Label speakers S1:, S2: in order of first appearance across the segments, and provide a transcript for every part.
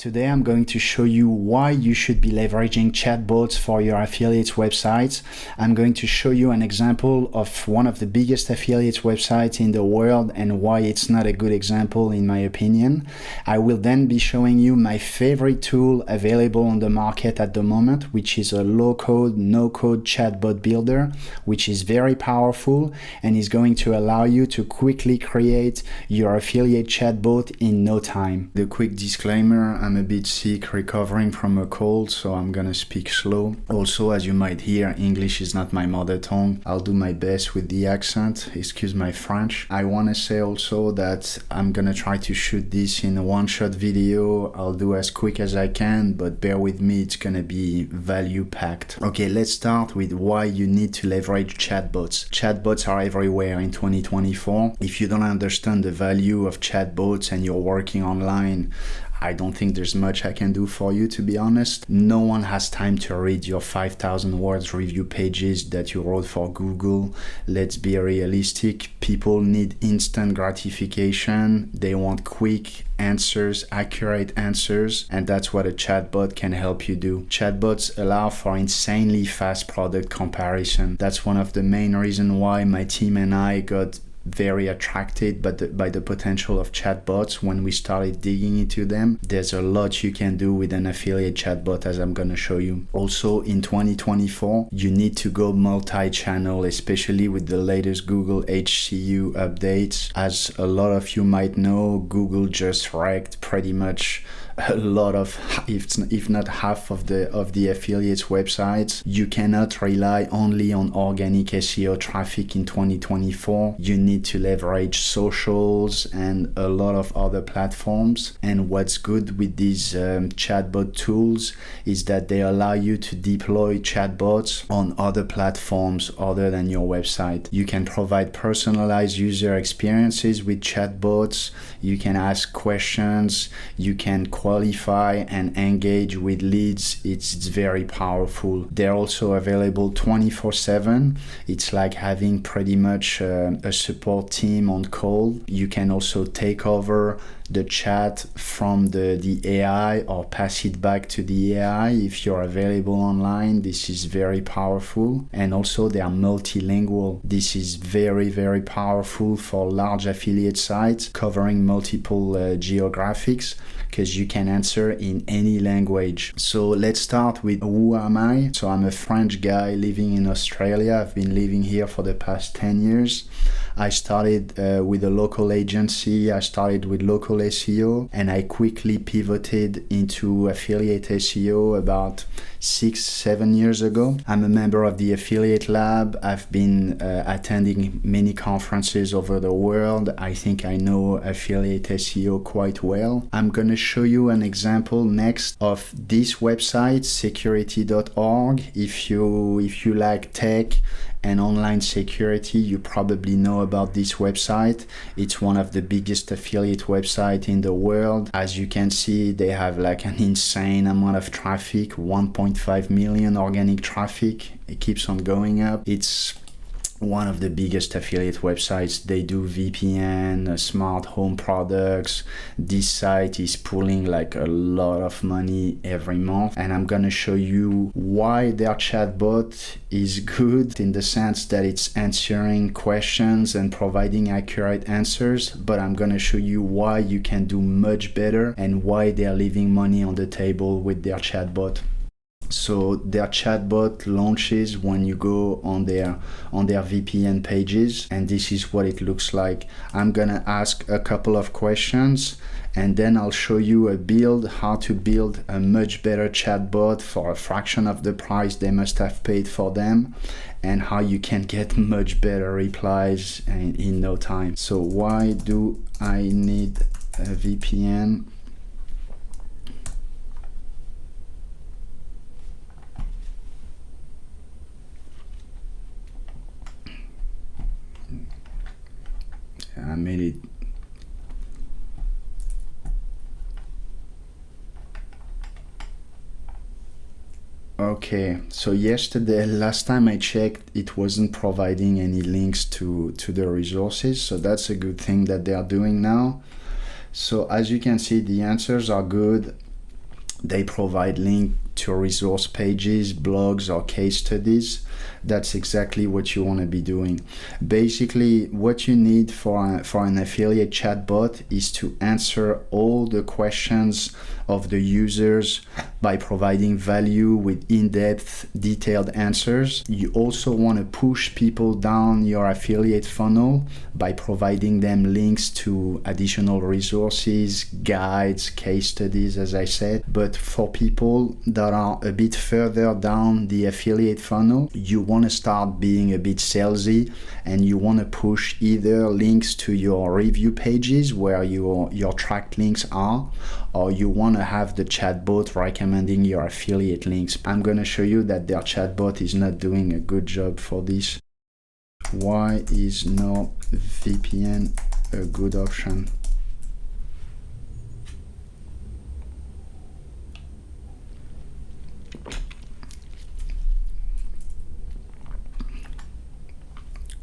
S1: Today I'm going to show you why you should be leveraging chatbots for your affiliate websites. I'm going to show you an example of one of the biggest affiliate websites in the world and why it's not a good example in my opinion. I will then be showing you my favorite tool available on the market at the moment, which is a low-code, no-code chatbot builder, which is very powerful and is going to allow you to quickly create your affiliate chatbot in no time. The quick disclaimer, I'm a bit sick, recovering from a cold, so I'm gonna speak slow. Also, as you might hear, English is not my mother tongue. I'll do my best with the accent, excuse my French. I wanna say also that I'm gonna try to shoot this in a one-shot video. I'll do as quick as I can, but bear with me, it's gonna be value-packed. Okay, let's start with why you need to leverage chatbots. Chatbots are everywhere in 2024. If you don't understand the value of chatbots and you're working online, I don't think there's much I can do for you, to be honest. No one has time to read your 5,000 words review pages that you wrote for Google. Let's be realistic. People need instant gratification. They want quick answers, accurate answers, and that's what a chatbot can help you do. Chatbots allow for insanely fast product comparison. That's one of the main reasons why my team and I got very attracted by the potential of chatbots when we started digging into them. There's a lot you can do with an affiliate chatbot, as I'm going to show you. Also, in 2024, you need to go multi-channel, especially with the latest Google HCU updates. As a lot of you might know, Google just wrecked pretty much a lot of, if not half of the affiliates websites. You cannot rely only on organic SEO traffic in 2024. You need to leverage socials and a lot of other platforms. And what's good with these chatbot tools is that they allow you to deploy chatbots on other platforms other than your website. You can provide personalized user experiences with chatbots. You can ask questions. You can qualify and engage with leads. It's very powerful. They're also available 24/7. It's like having pretty much a support team on call. You can also take over the chat from the AI or pass it back to the AI if you're available online. This is very powerful. And also they are multilingual. This is very, very powerful for large affiliate sites covering multiple geographics, because you can answer in any language. So let's start with who am I? So I'm a French guy living in Australia. I've been living here for the past 10 years. I started with a local agency. I started with local SEO, and I quickly pivoted into affiliate SEO about 6-7 years ago. I'm a member of the Affiliate Lab. I've been attending many conferences over the world. I think I know affiliate SEO quite well. I'm going to show you an example next of this website, security.org. If you like tech and online security, you probably know about this website. It's one of the biggest affiliate websites in the world. As you can see, they have like an insane amount of traffic, 1.5 million organic traffic. It keeps on going up. It's one of the biggest affiliate websites. They do VPN, smart home products. This site is pulling like a lot of money every month, and I'm gonna show you why their chatbot is good in the sense that it's answering questions and providing accurate answers, but I'm gonna show you why you can do much better and why they're leaving money on the table with their chatbot. So their chatbot launches when you go on their VPN pages, and this is what it looks like. I'm gonna ask a couple of questions, and then I'll show you how to build a much better chatbot for a fraction of the price they must have paid for them, and how you can get much better replies in no time. So why do I need a VPN? I made it. Okay, so last time I checked, it wasn't providing any links to the resources, so that's a good thing that they are doing now. So as you can see, the answers are good. They provide links to resource pages, blogs, or case studies. That's exactly what you want to be doing. Basically, what you need for an affiliate chatbot is to answer all the questions of the users by providing value with in-depth, detailed answers. You also want to push people down your affiliate funnel by providing them links to additional resources, guides, case studies, as I said. But for people that are a bit further down the affiliate funnel, you want to start being a bit salesy, and you want to push either links to your review pages where your tracked links are, or you want to have the chatbot recommending your affiliate links. I'm going to show you that their chatbot is not doing a good job for this. Why is NordVPN a good option?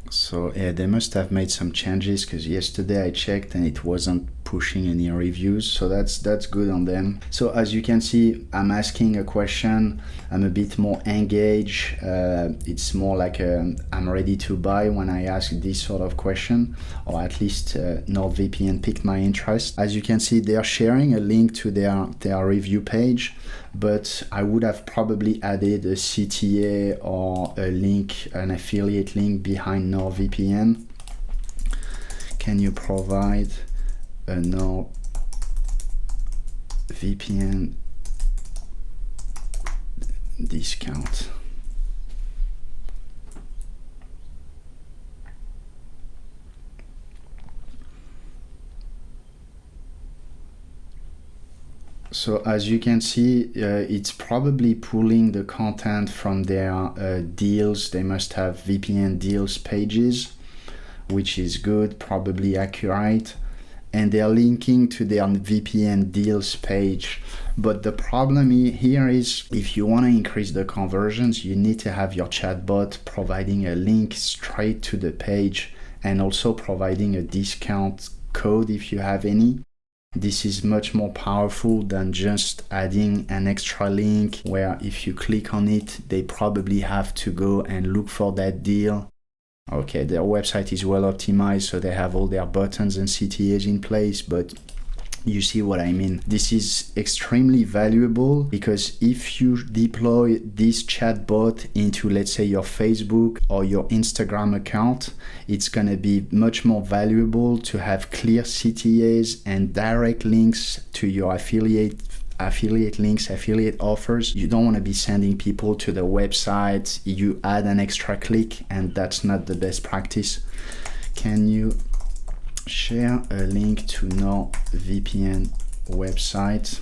S1: So yeah, they must have made some changes, because yesterday I checked and it wasn't pushing any reviews, so that's good on them. So as you can see, I'm asking a question, I'm a bit more engaged. It's more like I'm ready to buy when I ask this sort of question, or at least NordVPN piqued my interest. As you can see, they're sharing a link to their review page, but I would have probably added a CTA or a link, an affiliate link behind NordVPN. Can you provide a NordVPN discount? So as you can see, it's probably pulling the content from their deals. They must have VPN deals pages, which is good, probably accurate. And they're linking to their VPN deals page. But the problem here is, if you want to increase the conversions, you need to have your chatbot providing a link straight to the page, and also providing a discount code if you have any. This is much more powerful than just adding an extra link where if you click on it, they probably have to go and look for that deal. Okay, their website is well optimized, so they have all their buttons and CTAs in place, but you see what I mean. This is extremely valuable, because if you deploy this chatbot into, let's say, your Facebook or your Instagram account, it's going to be much more valuable to have clear CTAs and direct links to your affiliate links, affiliate offers. You don't want to be sending people to the website. You add an extra click, and that's not the best practice. Can you share a link to NordVPN website?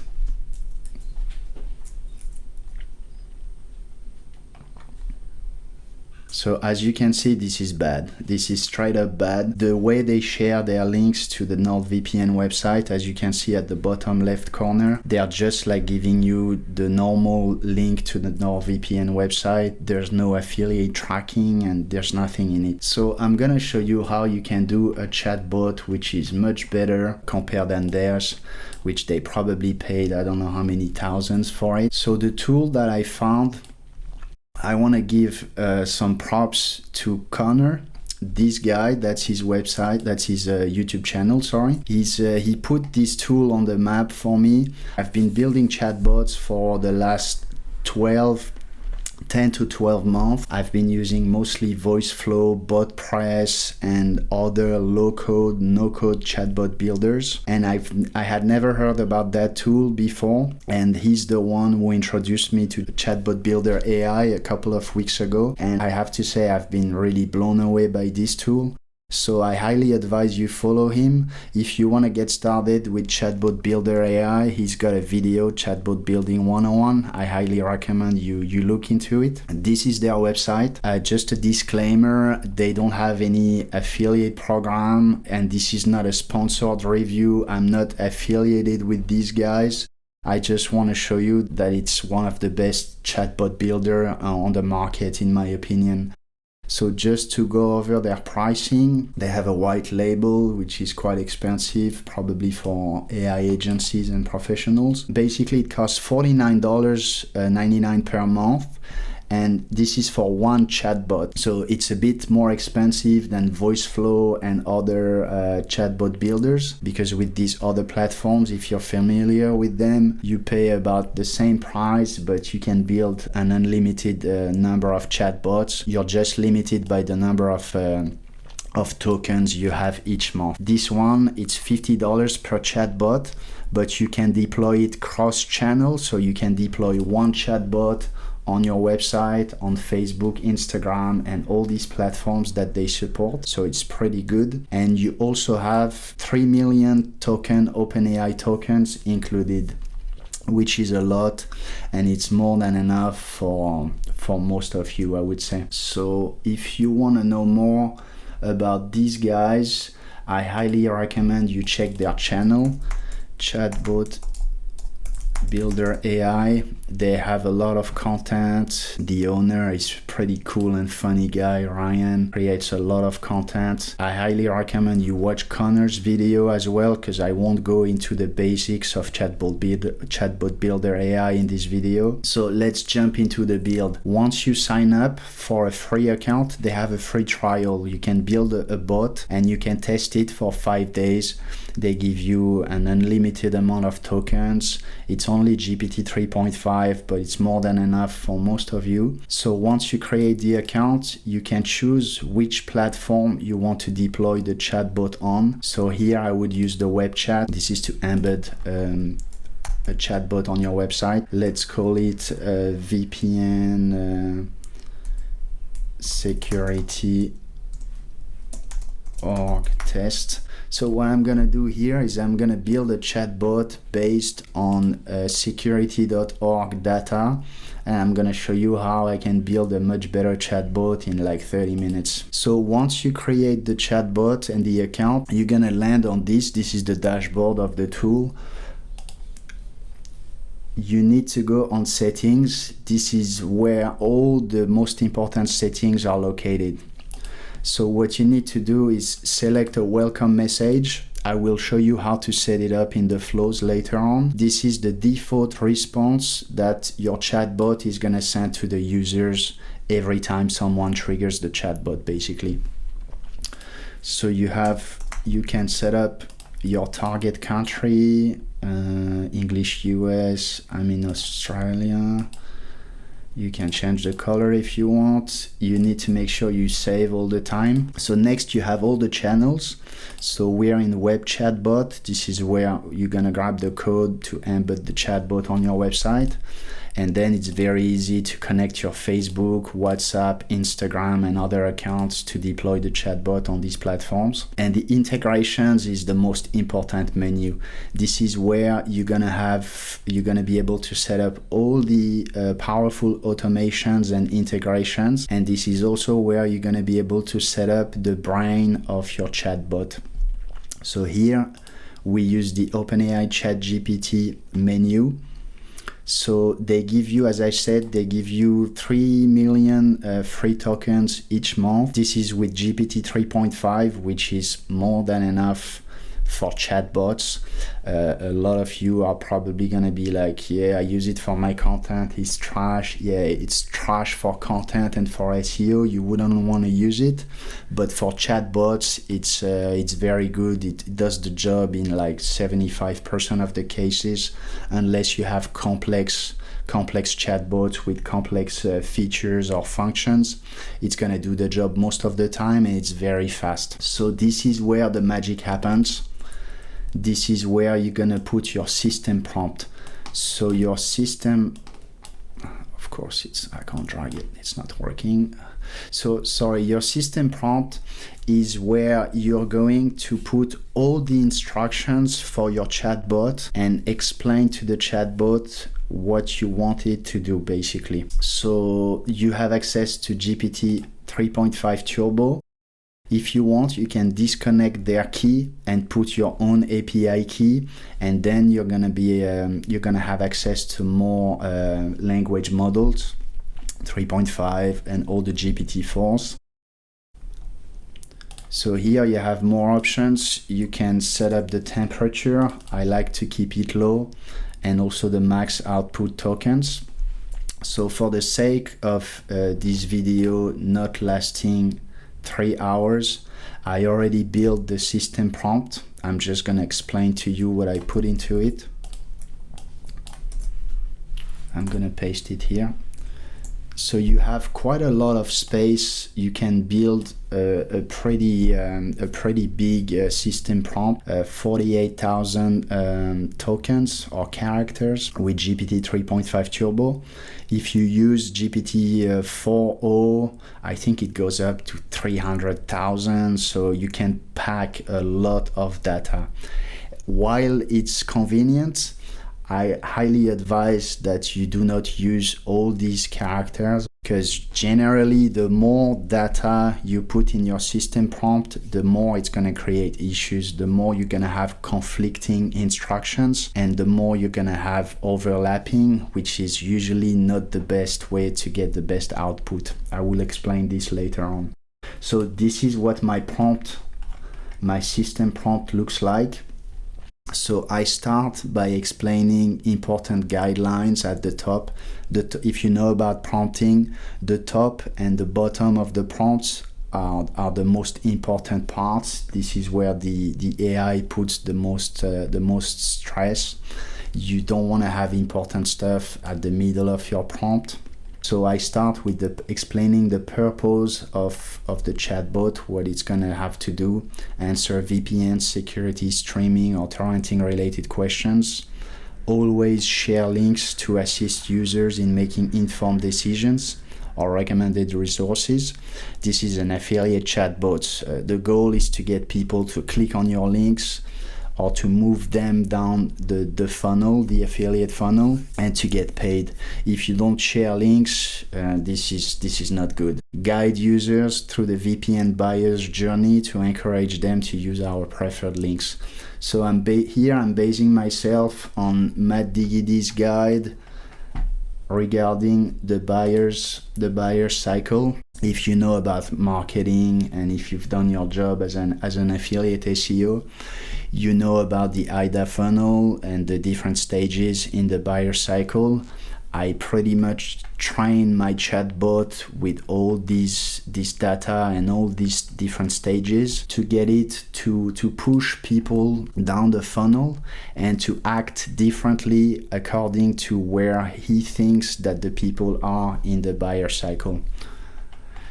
S1: So as you can see, this is bad. This is straight up bad. The way they share their links to the NordVPN website, as you can see at the bottom left corner, they are just like giving you the normal link to the NordVPN website. There's no affiliate tracking and there's nothing in it. So I'm gonna show you how you can do a chatbot which is much better compared than theirs, which they probably paid I don't know how many thousands for it. So the tool that I found, I want to give some props to Connor. This guy, that's his website, that's his YouTube channel, sorry. He put this tool on the map for me. I've been building chatbots for the last 10 to 12 months. I've been using mostly VoiceFlow, BotPress, and other low-code, no-code chatbot builders. And I had never heard about that tool before. And he's the one who introduced me to Chatbot Builder AI a couple of weeks ago. And I have to say, I've been really blown away by this tool. So I highly advise you follow him. If you want to get started with Chatbot Builder AI, he's got a video, Chatbot Building 101. I highly recommend you look into it. This is their website. Just a disclaimer, they don't have any affiliate program, and this is not a sponsored review. I'm not affiliated with these guys. I just want to show you that it's one of the best chatbot builder on the market, in my opinion. So just to go over their pricing, they have a white label, which is quite expensive, probably for AI agencies and professionals. Basically, it costs $49.99 per month. And this is for one chatbot. So it's a bit more expensive than VoiceFlow and other chatbot builders, because with these other platforms, if you're familiar with them, you pay about the same price, but you can build an unlimited number of chatbots. You're just limited by the number of tokens you have each month. This one, it's $50 per chatbot, but you can deploy it cross-channel. So you can deploy one chatbot on your website, on Facebook, Instagram, and all these platforms that they support. So it's pretty good. And you also have 3 million OpenAI tokens included, which is a lot, and it's more than enough for most of you, I would say. So if you want to know more about these guys, I highly recommend you check their channel, Chatbot Builder AI. They have a lot of content. The owner is pretty cool and funny guy. Ryan creates a lot of content. I highly recommend you watch Connor's video as well, because I won't go into the basics of Chatbot Builder AI in this video. So let's jump into the build. Once you sign up for a free account, they have a free trial. You can build a bot and you can test it for 5 days. They give you an unlimited amount of tokens. It's only GPT 3.5, but it's more than enough for most of you. So once you create the account, you can choose which platform you want to deploy the chatbot on. So here I would use the web chat. This is to embed a chatbot on your website. Let's call it VPN security org test. So what I'm gonna do here is I'm gonna build a chatbot based on security.org data, and I'm gonna show you how I can build a much better chatbot in like 30 minutes. So once you create the chatbot and the account, you're gonna land on this. This is the dashboard of the tool. You need to go on settings. This is where all the most important settings are located. So what you need to do is select a welcome message. I will show you how to set it up in the flows later on. This is the default response that your chatbot is going to send to the users every time someone triggers the chatbot, basically. So you can set up your target country, English US, I'm in Australia. You can change the color if you want. You need to make sure you save all the time. So next you have all the channels. So we're in web chatbot. This is where you're gonna grab the code to embed the chatbot on your website. And then it's very easy to connect your Facebook, WhatsApp, Instagram, and other accounts to deploy the chatbot on these platforms. And the integrations is the most important menu. This is where you're gonna be able to set up all the powerful automations and integrations. And this is also where you're gonna be able to set up the brain of your chatbot. So here we use the OpenAI ChatGPT menu. So they give you, as I said, they give you 3 million free tokens each month. This is with GPT 3.5, which is more than enough for chatbots. A lot of you are probably gonna be like, yeah, I use it for my content, it's trash. Yeah, it's trash for content and for SEO, you wouldn't want to use it. But for chatbots, it's very good. It does the job in like 75% of the cases, unless you have complex chatbots with complex features or functions. It's gonna do the job most of the time, and it's very fast. So this is where the magic happens. This is where you're gonna put your system prompt. So your system, of course, I can't drag it, it's not working. So sorry, your system prompt is where you're going to put all the instructions for your chatbot and explain to the chatbot what you want it to do, basically. So you have access to GPT 3.5 Turbo. If you want, you can disconnect their key and put your own API key, and then you're gonna have access to more language models, 3.5 and all the GPT-4s. So here you have more options. You can set up the temperature. I like to keep it low, and also the max output tokens. So for the sake of this video not lasting 3 hours, I already built the system prompt. I'm just gonna explain to you what I put into it. I'm gonna paste it here. So you have quite a lot of space. You can build a pretty big system prompt, 48,000 tokens or characters with GPT 3.5 Turbo. If you use GPT 4.0, I think it goes up to 300,000. So you can pack a lot of data. While it's convenient, I highly advise that you do not use all these characters, because generally the more data you put in your system prompt, the more it's going to create issues, the more you're going to have conflicting instructions, and the more you're going to have overlapping, which is usually not the best way to get the best output. I will explain this later on. So this is what my system prompt looks like. So I start by explaining important guidelines at the top. If you know about prompting, the top and the bottom of the prompts are the most important parts. This is where the AI puts the most stress. You don't want to have important stuff at the middle of your prompt. So I start with explaining the purpose of the chatbot, what it's going to have to do, answer VPN, security, streaming, or torrenting related questions. Always share links to assist users in making informed decisions or recommended resources. This is an affiliate chatbot. The goal is to get people to click on your links or to move them down the funnel, the affiliate funnel, and to get paid. If you don't share links, this is not good. Guide users through the VPN buyer's journey to encourage them to use our preferred links. So I'm basing myself on Matt Digidi's guide regarding the buyer's cycle. If you know about marketing and if you've done your job as an affiliate SEO, you know about the IDA funnel and the different stages in the buyer cycle. I pretty much train my chatbot with all this data and all these different stages to get it to push people down the funnel and to act differently according to where he thinks that the people are in the buyer cycle.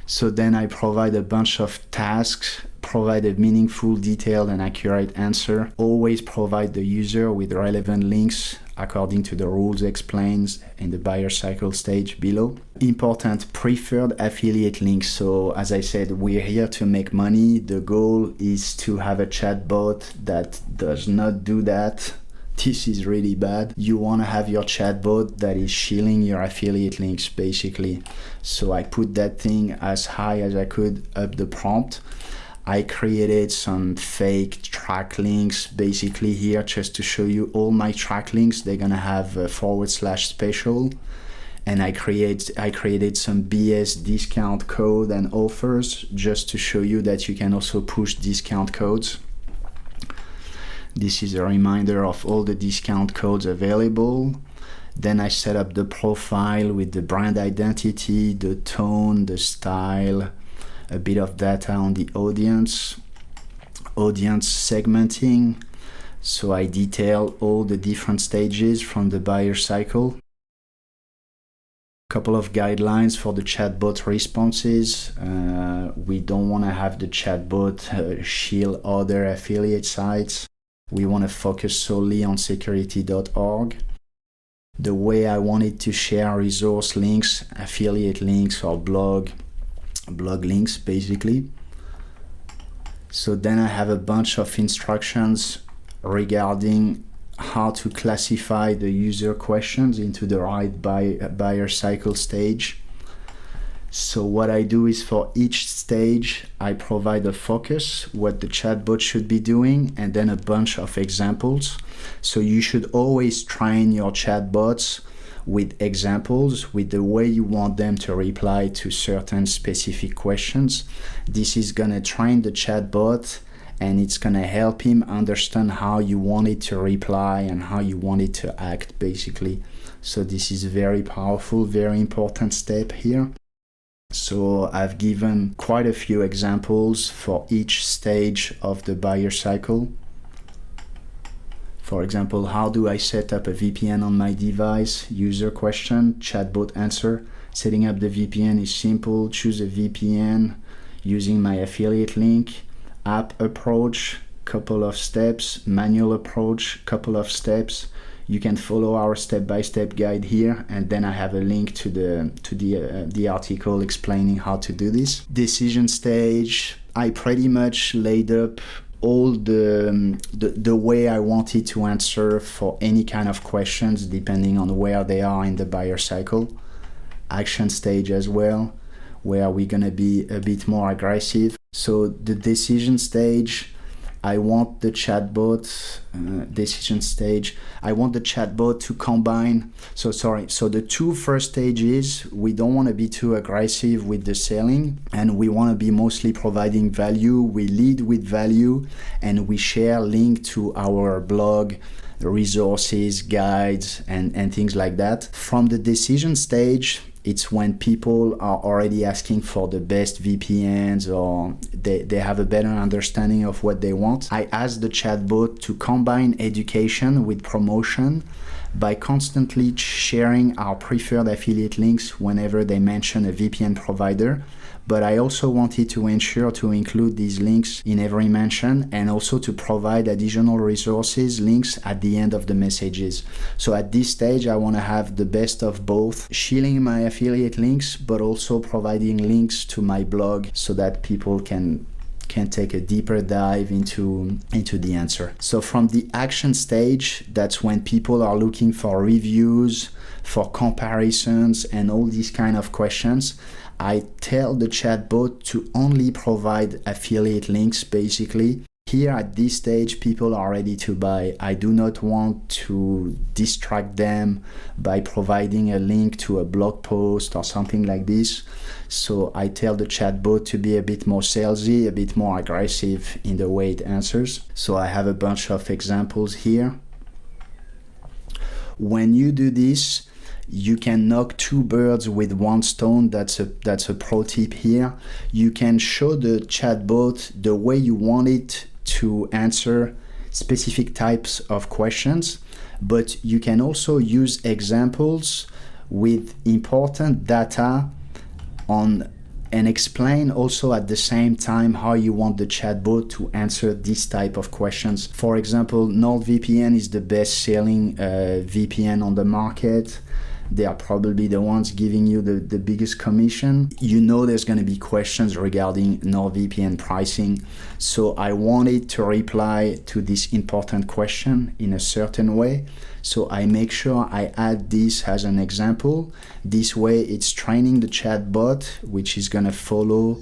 S1: So then I provide a bunch of tasks, provide a meaningful, detailed, and accurate answer. Always provide the user with relevant links according to the rules explained in the buyer cycle stage below. Important preferred affiliate links. So as I said, we're here to make money. The goal is to have a chatbot that does not do that. This is really bad. You want to have your chatbot that is shilling your affiliate links, basically. So I put that thing as high as I could up the prompt. I created some fake track links basically here just to show you all my track links. They're gonna have a /special. And I created some BS discount code and offers just to show you that you can also push discount codes. This is a reminder of all the discount codes available. Then I set up the profile with the brand identity, the tone, the style, a bit of data on the audience segmenting. So I detail all the different stages from the buyer cycle. Couple of guidelines for the chatbot responses. We don't want to have the chatbot shield other affiliate sites. We want to focus solely on security.org. The way I wanted to share resource links, affiliate links, or blog links basically. So then I have a bunch of instructions regarding how to classify the user questions into the right buyer cycle stage. So what I do is for each stage, I provide a focus, what the chatbot should be doing, and then a bunch of examples. So you should always train your chatbots with examples, with the way you want them to reply to certain specific questions. This is gonna train the chatbot, and it's gonna help him understand how you want it to reply and how you want it to act, basically. So this is very powerful, very important step here. So I've given quite a few examples for each stage of the buyer cycle. For example, how do I set up a VPN on my device? User question, chatbot answer. Setting up the VPN is simple. Choose a VPN using my affiliate link. App approach, couple of steps. Manual approach, couple of steps. You can follow our step-by-step guide here, and then I have a link to the article explaining how to do this. Decision stage, I pretty much laid up all the way I wanted to answer for any kind of questions depending on where they are in the buyer cycle. Action stage as well, where we're gonna be a bit more aggressive. So the decision stage, I want the chatbot, decision stage, I want the chatbot to combine, so the two first stages, we don't want to be too aggressive with the selling, and we want to be mostly providing value. We lead with value, and we share link to our blog, resources, guides, and things like that. From the decision stage, it's when people are already asking for the best VPNs, or they have a better understanding of what they want. I ask the chatbot to combine education with promotion by constantly sharing our preferred affiliate links whenever they mention a VPN provider. But I also wanted to ensure to include these links in every mention, and also to provide additional resources, links at the end of the messages. So at this stage, I want to have the best of both, shielding my affiliate links, but also providing links to my blog so that people can take a deeper dive into the answer. So from the action stage, that's when people are looking for reviews, for comparisons, and all these kind of questions. I tell the chatbot to only provide affiliate links, basically. Here at this stage, people are ready to buy. I do not want to distract them by providing a link to a blog post or something like this. So I tell the chatbot to be a bit more salesy, a bit more aggressive in the way it answers. So I have a bunch of examples here. When you do this, you can knock two birds with one stone. That's a pro tip here. You can show the chatbot the way you want it to answer specific types of questions, but you can also use examples with important data on, and explain also at the same time how you want the chatbot to answer this type of questions. For example, NordVPN is the best selling VPN on the market. They are probably the ones giving you the biggest commission. You know there's going to be questions regarding NordVPN pricing. So I wanted to reply to this important question in a certain way. So I make sure I add this as an example. This way it's training the chatbot, which is going to follow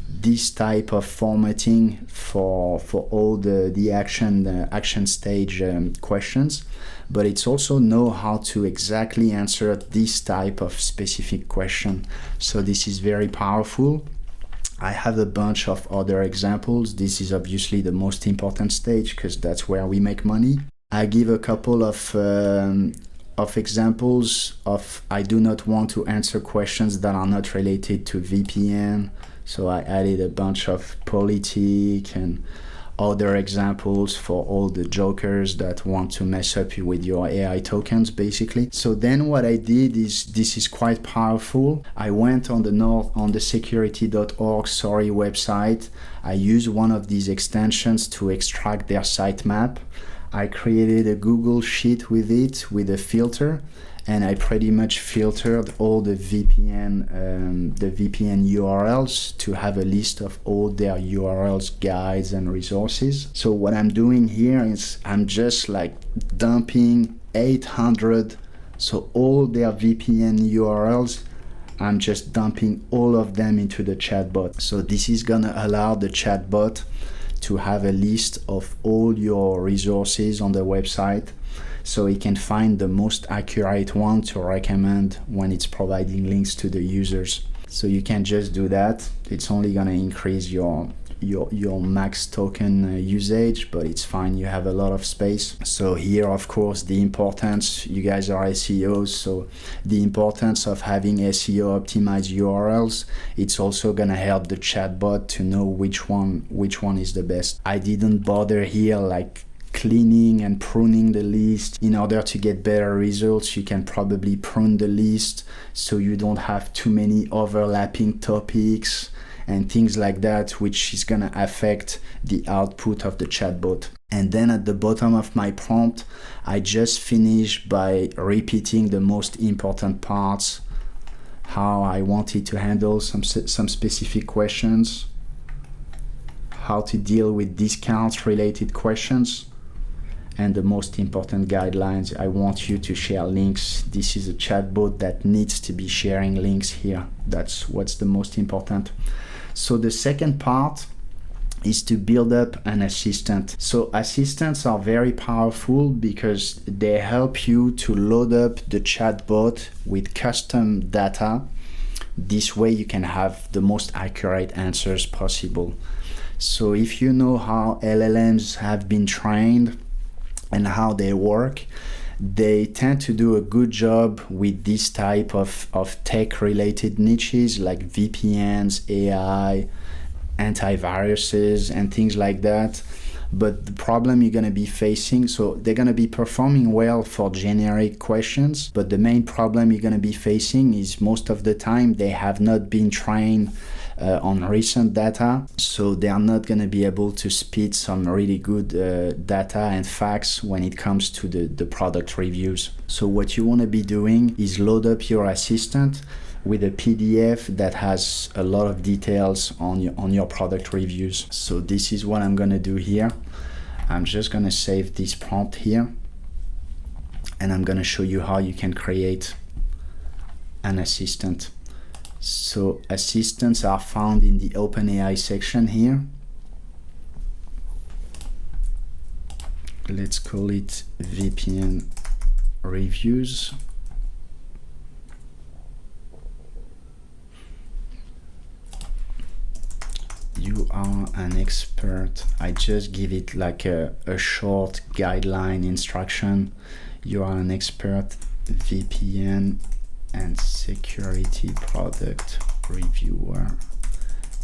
S1: this type of formatting for all the action stage questions, but it's also know how to exactly answer this type of specific question. So this is very powerful. I have a bunch of other examples. This is obviously the most important stage because that's where we make money. I give a couple of examples of I do not want to answer questions that are not related to VPN. So I added a bunch of politic and other examples for all the jokers that want to mess up with your AI tokens, basically. So then what I did is, this is quite powerful. I went on the security.org website. I used one of these extensions to extract their sitemap. I created a Google Sheet with it with a filter, and I pretty much filtered all the VPN URLs to have a list of all their URLs, guides, and resources. So what I'm doing here is I'm just like dumping 800, so all their VPN URLs, I'm just dumping all of them into the chatbot. So this is gonna allow the chatbot to have a list of all your resources on the website. so it can find the most accurate one to recommend when it's providing links to the users. So you can just do that. It's only gonna increase your max token usage, but it's fine, you have a lot of space. So here, of course, the importance, you guys are SEOs, so the importance of having SEO optimized URLs, it's also gonna help the chatbot to know which one is the best. I didn't bother here like cleaning and pruning the list. In order to get better results, you can probably prune the list so you don't have too many overlapping topics and things like that, which is gonna affect the output of the chatbot. And then at the bottom of my prompt, I just finished by repeating the most important parts, how I wanted to handle some specific questions, how to deal with discounts related questions, and the most important guidelines. I want you to share links. This is a chatbot that needs to be sharing links here. That's what's the most important. So the second part is to build up an assistant. So assistants are very powerful because they help you to load up the chatbot with custom data. This way you can have the most accurate answers possible. So if you know how LLMs have been trained and how they work, they tend to do a good job with this type of tech-related niches like VPNs, AI, antiviruses, and things like that. But the problem you're going to be facing, so they're going to be performing well for generic questions, but the main problem you're going to be facing is most of the time they have not been trained on recent data, so they are not going to be able to spit some really good data and facts when it comes to the product reviews. So what you want to be doing is load up your assistant with a PDF that has a lot of details on your product reviews. So this is what I'm going to do here. I'm just going to save this prompt here, and I'm going to show you how you can create an assistant. So assistants are found in the OpenAI section here. Let's call it VPN reviews. You are an expert. I just give it like a short guideline instruction. You are an expert VPN and security product reviewer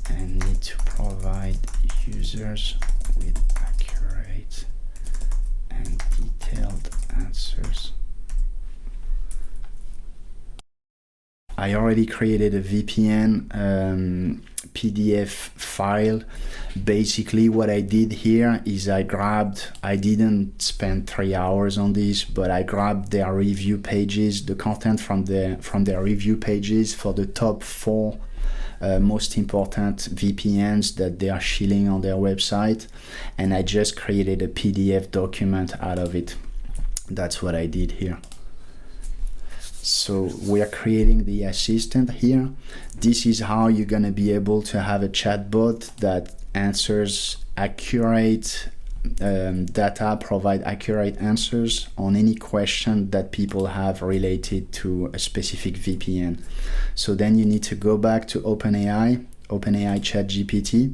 S1: and need to provide users with accurate and detailed answers. I already created a VPN PDF file. Basically what I did here is I didn't spend 3 hours on this, but I grabbed their review pages, the content from their review pages for the top 4 most important VPNs that they are shilling on their website, and I just created a PDF document out of it. That's what I did here. So we are creating the assistant here. This is how you're going to be able to have a chatbot that answers accurate data, provide accurate answers on any question that people have related to a specific VPN. So then you need to go back to OpenAI ChatGPT,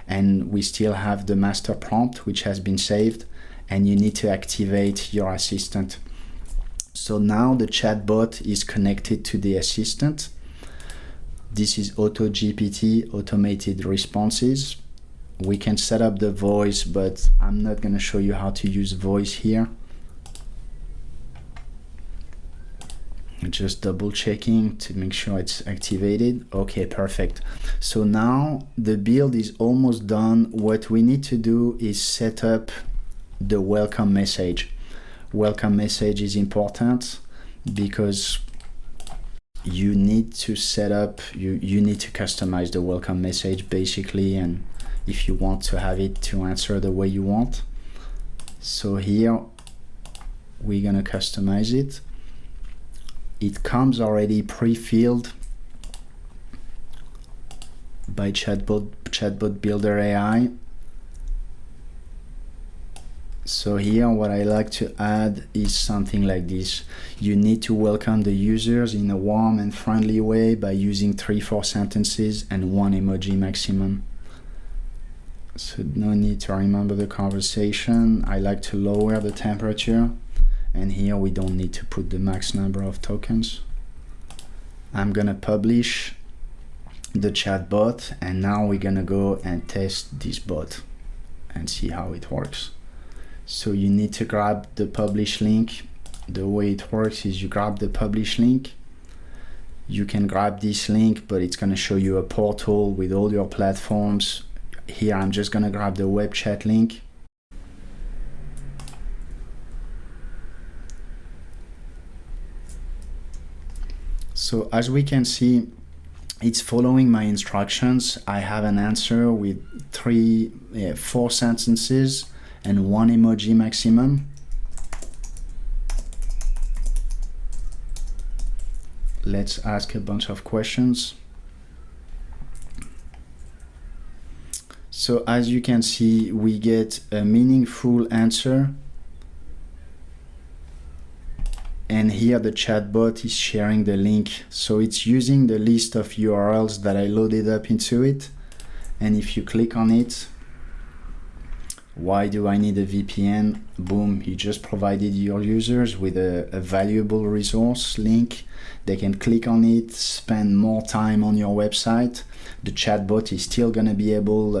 S1: and we still have the master prompt which has been saved, and you need to activate your assistant. So now the chatbot is connected to the assistant. This is AutoGPT, automated responses. We can set up the voice, but I'm not going to show you how to use voice here. Just double checking to make sure it's activated. Okay, perfect. So now the build is almost done. What we need to do is set up the welcome message. Welcome message is important because you need to set up, you need to customize the welcome message basically, and if you want to have it to answer the way you want. So here we're gonna customize it. It comes already pre-filled by Chatbot Builder AI. So here what I like to add is something like this. You need to welcome the users in a warm and friendly way by using 3-4 sentences and 1 emoji maximum. So no need to remember the conversation. I like to lower the temperature, and here we don't need to put the max number of tokens. I'm gonna publish the chatbot, and now we're gonna go and test this bot and see how it works. So you need to grab the publish link. The way it works is you grab the publish link. You can grab this link, but it's gonna show you a portal with all your platforms. Here I'm just gonna grab the web chat link. So as we can see, it's following my instructions. I have an answer with 4 sentences and 1 emoji maximum. Let's ask a bunch of questions. So as you can see, we get a meaningful answer. And here the chatbot is sharing the link. So it's using the list of URLs that I loaded up into it. And if you click on it, why do I need a VPN? Boom, you just provided your users with a valuable resource link. They can click on it, spend more time on your website. The chatbot is still gonna be available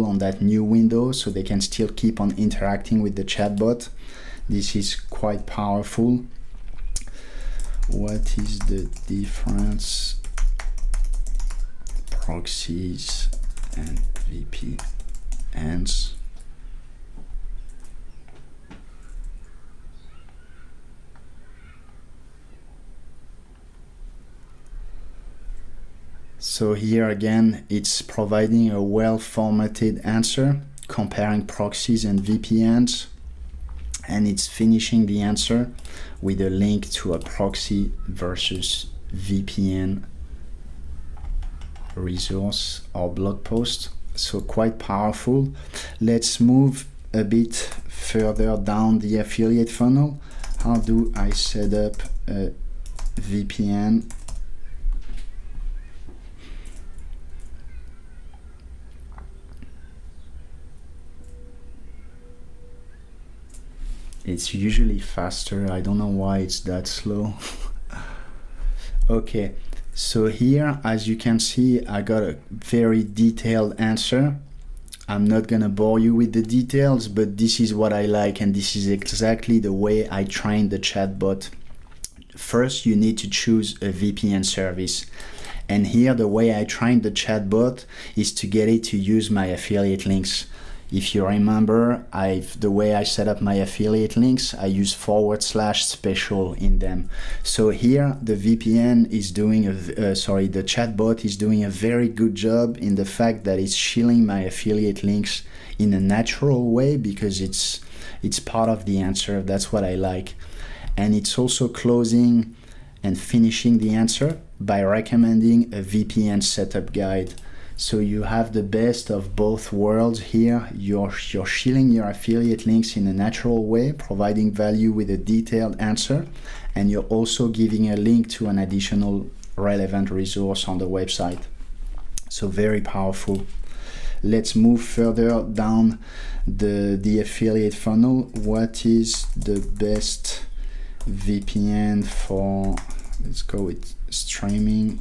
S1: on that new window, so they can still keep on interacting with the chatbot. This is quite powerful. What is the difference? Proxies and VPNs. So here again, it's providing a well-formatted answer, comparing proxies and VPNs, and it's finishing the answer with a link to a proxy versus VPN resource or blog post. So quite powerful. Let's move a bit further down the affiliate funnel. How do I set up a VPN? It's usually faster. I don't know why it's that slow. Okay, so here, as you can see, I got a very detailed answer. I'm not gonna bore you with the details, but this is what I like, and this is exactly the way I trained the chatbot. First, you need to choose a VPN service. And here, the way I trained the chatbot is to get it to use my affiliate links. If you remember, the way I set up my affiliate links, I use /special in them. So here the VPN is doing the chatbot is doing a very good job in the fact that it's shielding my affiliate links in a natural way, because it's part of the answer. That's what I like. And it's also closing and finishing the answer by recommending a VPN setup guide. So you have the best of both worlds here. You're shielding your affiliate links in a natural way, providing value with a detailed answer, and you're also giving a link to an additional relevant resource on the website. So very powerful. Let's move further down the affiliate funnel. What is the best VPN for, let's go with streaming.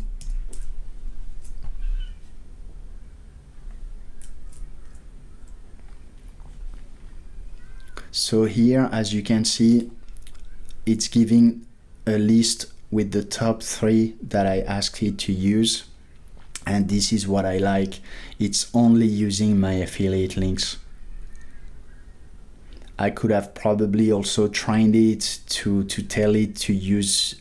S1: So here, as you can see, it's giving a list with the top 3 that I asked it to use. And this is what I like. It's only using my affiliate links. I could have probably also trained it to tell it to use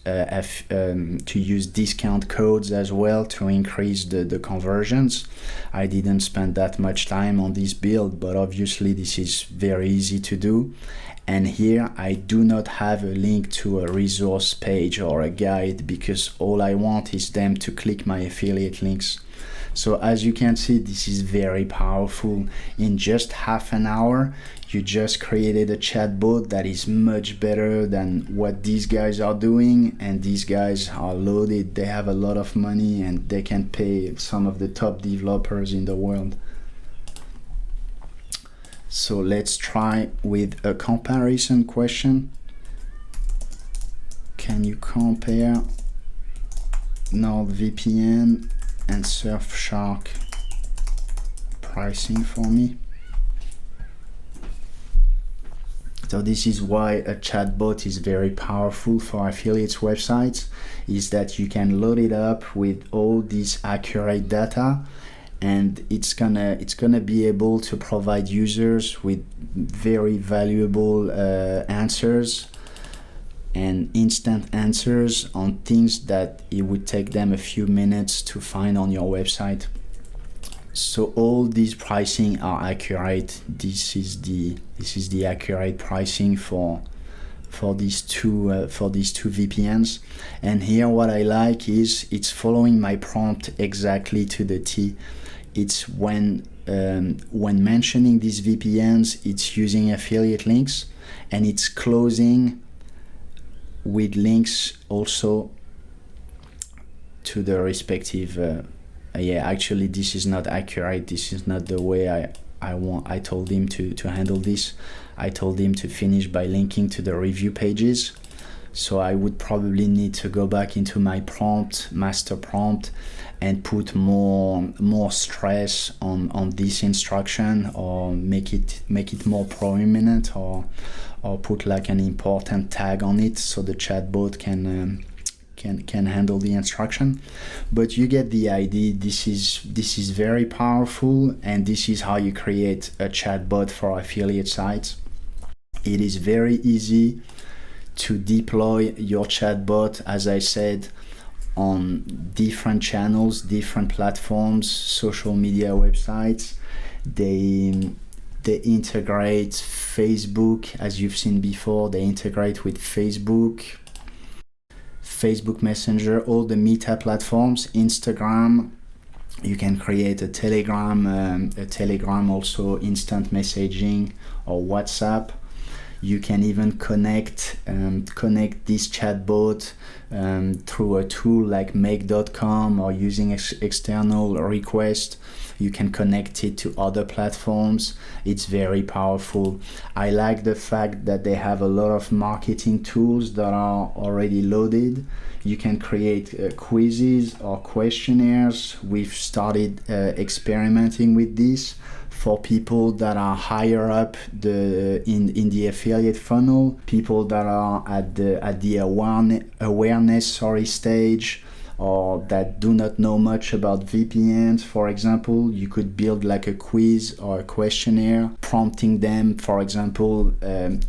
S1: discount codes as well to increase the conversions. I didn't spend that much time on this build, but obviously this is very easy to do. And here I do not have a link to a resource page or a guide, because all I want is them to click my affiliate links. So as you can see, this is very powerful. In just half an hour, you just created a chatbot that is much better than what these guys are doing, and these guys are loaded. They have a lot of money and they can pay some of the top developers in the world. So let's try with a comparison question. Can you compare NordVPN and Surfshark pricing for me? So this is why a chatbot is very powerful for affiliates websites, is that you can load it up with all this accurate data, and it's gonna be able to provide users with very valuable answers and instant answers on things that it would take them a few minutes to find on your website. So all these pricing are accurate. This is the accurate pricing for these two VPNs. And here what I like is it's following my prompt exactly to the T. It's when mentioning these VPNs, it's using affiliate links, and it's closing with links also to the respective yeah, actually this is not accurate. This is not the way I told him to handle this. I told him to finish by linking to the review pages. So I would probably need to go back into my prompt, master prompt, and put more stress on this instruction, or make it more prominent, or put like an important tag on it so the chatbot can handle the instruction. But you get the idea. This is very powerful, and this is how you create a chatbot for affiliate sites. It is very easy to deploy your chatbot, as I said, on different channels, different platforms, social media websites. They integrate Facebook, as you've seen before. They integrate with Facebook Messenger, all the Meta platforms, Instagram. You can create a Telegram also, instant messaging, or WhatsApp. You can even connect this chatbot through a tool like make.com, or using external request. You can connect it to other platforms. It's very powerful. I like the fact that they have a lot of marketing tools that are already loaded. You can create quizzes or questionnaires. We've started experimenting with this for people that are higher up in the affiliate funnel, people that are at the awareness stage, or that do not know much about VPNs. For example, you could build like a quiz or a questionnaire prompting them, for example,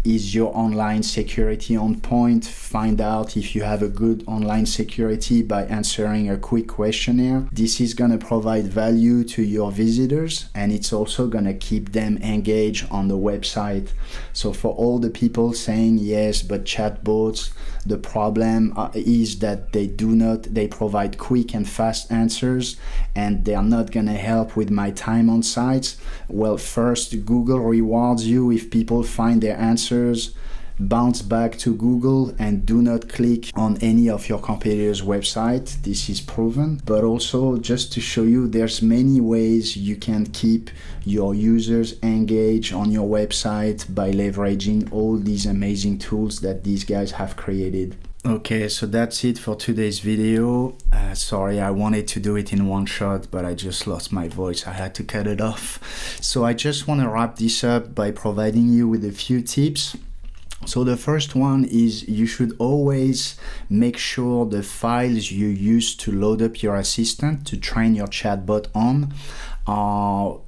S1: is your online security on point? Find out if you have a good online security by answering a quick questionnaire. This is going to provide value to your visitors, and it's also going to keep them engaged on the website. So for all the people saying, yes, but chatbots, the problem is that they provide quick and fast answers, and they are not going to help with my time on sites. Well, first, Google rewards you if people find their answers, bounce back to Google, and do not click on any of your competitors' website. This is proven. But also, just to show you, there's many ways you can keep your users engaged on your website by leveraging all these amazing tools that these guys have created. Okay, so that's it for today's video. Sorry, I wanted to do it in one shot, but I just lost my voice. I had to cut it off. So I just want to wrap this up by providing you with a few tips. So the first one is you should always make sure the files you use to load up your assistant to train your chatbot on are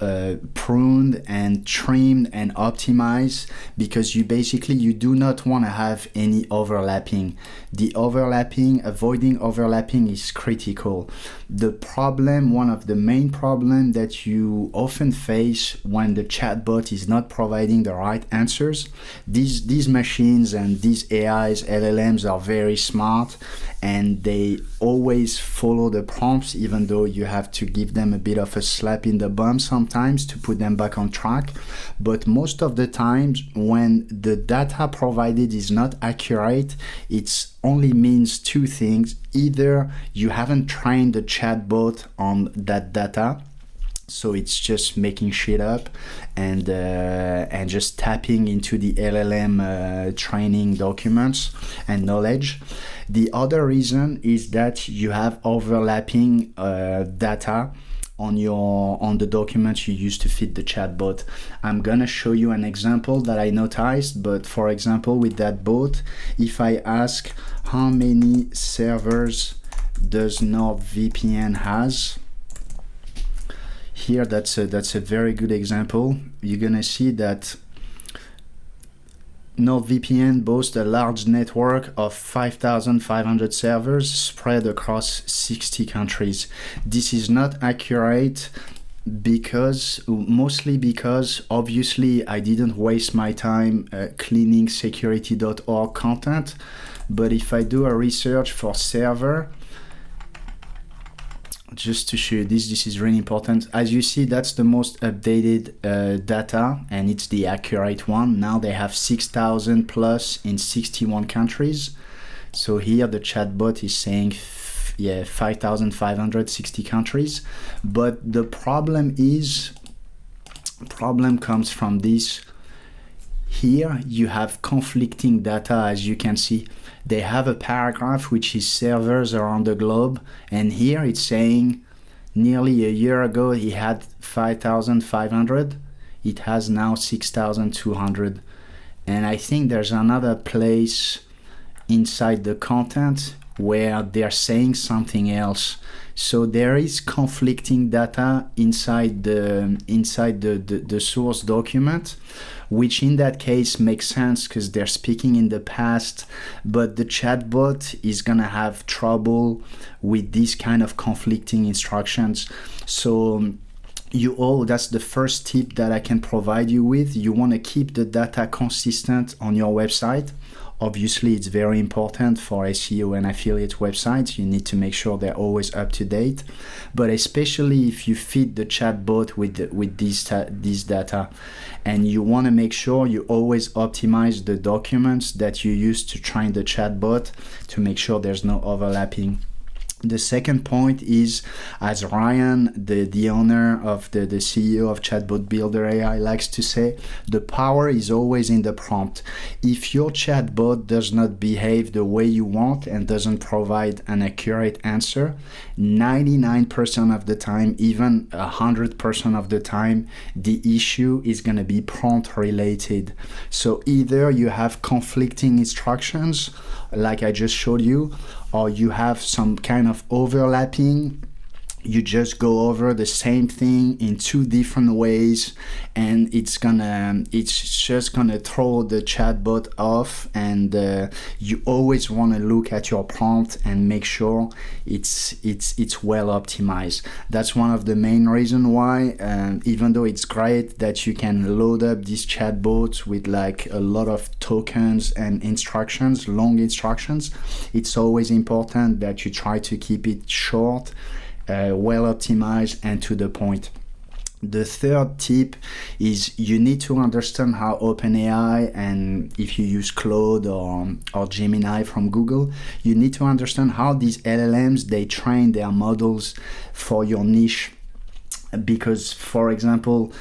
S1: pruned and trimmed and optimized, because you do not want to have any overlapping. Avoiding overlapping is critical. One of the main problems that you often face when the chatbot is not providing the right answers, these machines and these AIs, LLMs are very smart, and they always follow the prompts, even though you have to give them a bit of a slap in the bum sometimes to put them back on track. But most of the times when the data provided is not accurate, it only means two things. Either you haven't trained the chatbot on that data, so it's just making shit up and just tapping into the LLM training documents and knowledge. The other reason is that you have overlapping data on the documents you use to feed the chatbot. I'm gonna show you an example that I noticed, but for example, with that bot, if I ask how many servers does NordVPN has, here that's a very good example. You're gonna see that NordVPN boasts a large network of 5,500 servers spread across 60 countries. This is not accurate mostly because obviously I didn't waste my time cleaning security.org content, but if I do a research for server, just to show you this is really important. As you see, that's the most updated data, and it's the accurate one. Now they have 6,000 plus in 61 countries. So here the chatbot is saying 5,560 countries. But the problem comes from this. Here you have conflicting data, as you can see. They have a paragraph which is servers around the globe, and here it's saying nearly a year ago he had 5,500. It has now 6,200. And I think there's another place inside the content where they're saying something else. So there is conflicting data inside the source document, which in that case makes sense because they're speaking in the past, but the chatbot is gonna have trouble with these kind of conflicting instructions. So that's the first tip that I can provide you with. You want to keep the data consistent on your website. Obviously, it's very important for SEO and affiliate websites. You need to make sure they're always up to date, but especially if you feed the chatbot with this data, and you want to make sure you always optimize the documents that you use to train the chatbot to make sure there's no overlapping. The second point is, as Ryan, the owner of the CEO of Chatbot Builder AI likes to say, the power is always in the prompt. If your chatbot does not behave the way you want and doesn't provide an accurate answer, 99% of the time, even 100% of the time, the issue is going to be prompt related. So either you have conflicting instructions, like I just showed you, or you have some kind of overlapping. You just go over the same thing in two different ways, and it's just gonna throw the chatbot off. And you always want to look at your prompt and make sure it's well optimized. That's one of the main reasons why, even though it's great that you can load up these chatbots with like a lot of tokens and instructions, long instructions, it's always important that you try to keep it short, well optimized, and to the point. The third tip is you need to understand how OpenAI, and if you use Claude or Gemini from Google, you need to understand how these LLMs, they train their models for your niche. Because, for example,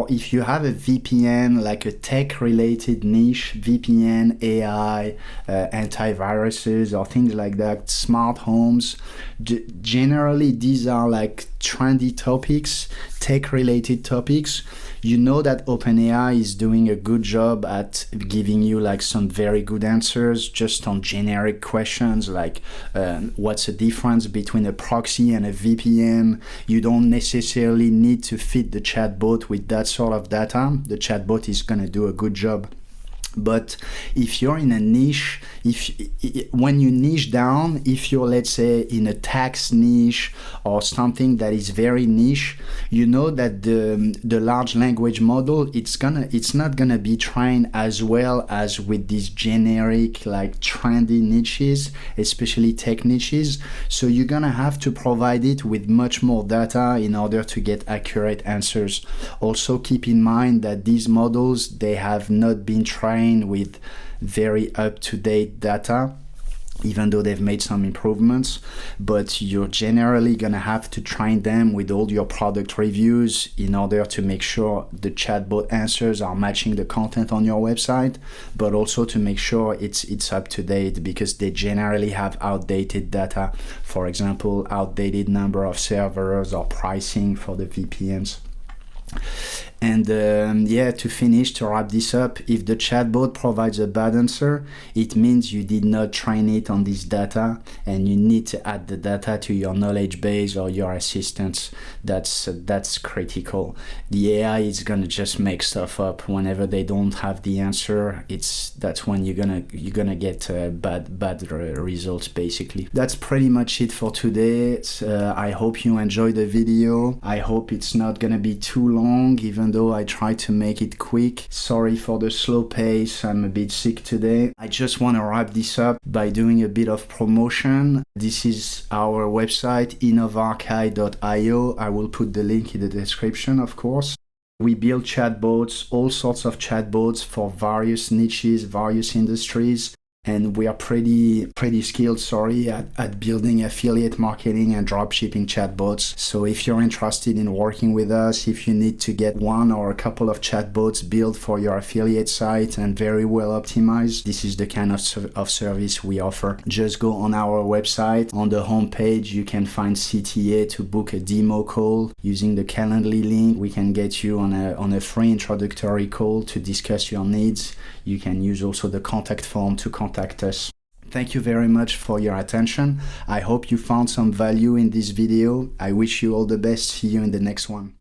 S1: if you have a VPN, like a tech-related niche, VPN, AI, antiviruses, or things like that, smart homes, generally these are like trendy topics, tech-related topics. You know that OpenAI is doing a good job at giving you like some very good answers just on generic questions like what's the difference between a proxy and a VPN. You don't necessarily necessarily need to feed the chatbot with that sort of data. The chatbot is going to do a good job. But if you're in a niche, when you niche down, if you're, let's say, in a tax niche or something that is very niche, you know that the large language model, it's not gonna be trained as well as with these generic, like trendy niches, especially tech niches. So you're gonna have to provide it with much more data in order to get accurate answers. Also keep in mind that these models, they have not been trained with very up-to-date data, even though they've made some improvements, but you're generally gonna have to train them with all your product reviews in order to make sure the chatbot answers are matching the content on your website, but also to make sure it's up to date, because they generally have outdated data. For example, outdated number of servers or pricing for the VPNs. And yeah, to finish, to wrap this up, if the chatbot provides a bad answer, it means you did not train it on this data, and you need to add the data to your knowledge base or your assistance. That's critical. The AI is gonna just make stuff up whenever they don't have the answer. That's when you're gonna get bad results, basically. That's pretty much it for today. I hope you enjoyed the video. I hope it's not gonna be too long, even though I try to make it quick. Sorry for the slow pace, I'm a bit sick today. I just want to wrap this up by doing a bit of promotion. This is our website, innovarkai.io. I will put the link in the description, of course. We build chatbots, all sorts of chatbots for various niches, various industries. And we are pretty skilled, at building affiliate marketing and dropshipping chatbots. So if you're interested in working with us, if you need to get one or a couple of chatbots built for your affiliate site and very well optimized, this is the kind of service we offer. Just go on our website. On the homepage, you can find CTA to book a demo call. Using the Calendly link, we can get you on a free introductory call to discuss your needs. You can use also the contact form to contact us. Thank you very much for your attention. I hope you found some value in this video. I wish you all the best. See you in the next one.